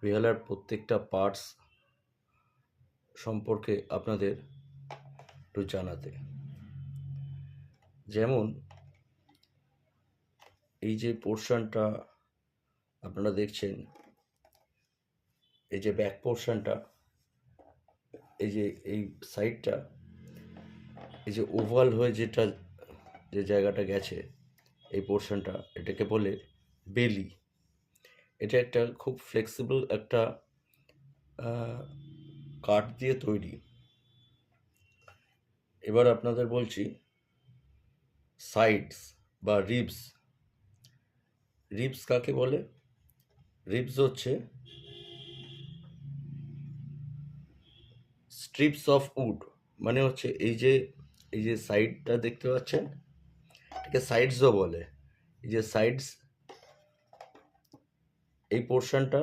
বেহালার প্রত্যেকটা পার্টস সম্পর্কে আপনাদের একটু জানাতে। যেমন এই যে পোর্শনটা আপনারা দেখছেন, এই যে ব্যাক পোর্শনটা, এই যে এই সাইডটা, এই যে ওভাল হয়ে যে জায়গাটা গেছে, এই পোর্শনটা, এটাকে বলে বেলি। এটা একটা খুব ফ্লেক্সিবল একটা কাঠ দিয়ে তৈরি। এবার আপনাদের বলছি সাইডস বা রিবস। রিবস কাকে বলে? রিবস হচ্ছে স্ট্রিপস অফ উড, মানে হচ্ছে এই যে সাইডটা দেখতে পাচ্ছেন, এটাকে সাইডসও বলে। এই যে সাইডস, এই পোর্শনটা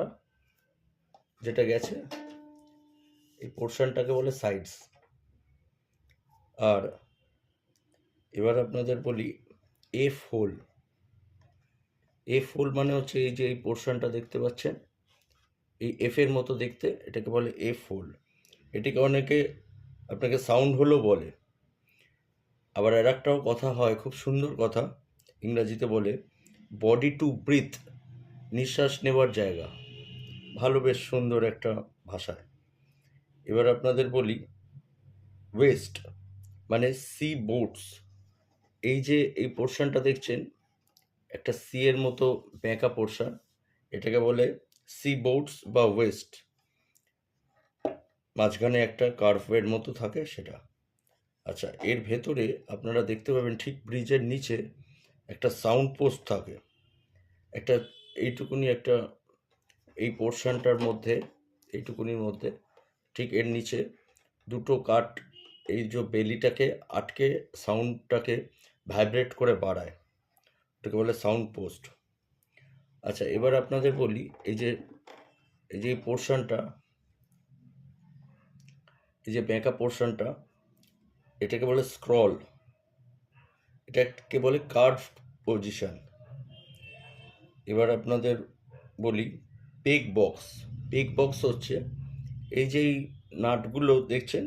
যেটা গেছে, এই পোর্শনটাকে বলে সাইডস। আর এবার আপনাদের বলি এফ হোল। এফ হোল মানে হচ্ছে এই যে এই পোর্শনটা দেখতে পাচ্ছেন, এই এফ এর মতো দেখতে, এটাকে বলে এফ হোল। এটিকে অনেকে আপনাকে সাউন্ড হোলও বলে। আবার আর একটাও কথা হয়, খুব সুন্দর কথা, ইংরাজিতে বলে বডি টু ব্রিথ, নিঃশ্বাস নেওয়ার জায়গা। ভালো, বেশ সুন্দর একটা ভাষায়। এবার আপনাদের বলি ওয়েস্ট, মানে সি বোটস। এই যে এই পোর্শনটা দেখছেন, একটা সি এর মতো বেঁকা পোর্শন, এটাকে বলে সি বোটস বা ওয়েস্ট। মাঝখানে একটা কার্ভের মতো থাকে সেটা। আচ্ছা, এর ভেতরে আপনারা দেখতে পাবেন ঠিক ব্রিজের নিচে একটা সাউন্ড পোস্ট থাকে। একটা এইটুকুনি একটা, এই পোর্শনটার মধ্যে, এইটুকুনির মধ্যে ঠিক এর নিচে দুটো কাঠ এই যে বেলিটাকে আটকে সাউন্ডটাকে ভাইব্রেট করে বাড়ায়, ওটাকে বলে সাউন্ড পোস্ট। আচ্ছা, এবার আপনাদের বলি এই যে পোর্শনটা, এই যে ব্যাঁকা পোর্শনটা, এটাকে বলে স্ক্রল। এটাকে বলে কার্ভ পজিশন। এবার আপনাদের বলি পেগ বক্স। পেগ বক্স হচ্ছে এই যে এই নাটগুলো দেখছেন,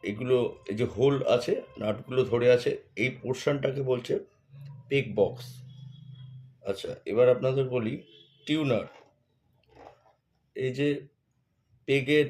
এগুলো, এই যে হোল আছে, নাটগুলো ধরে আছে, এই পোর্শনটাকে বলছে পেগ বক্স। আচ্ছা, এবার আপনাদের বলি টিউনার। এই যে পেগের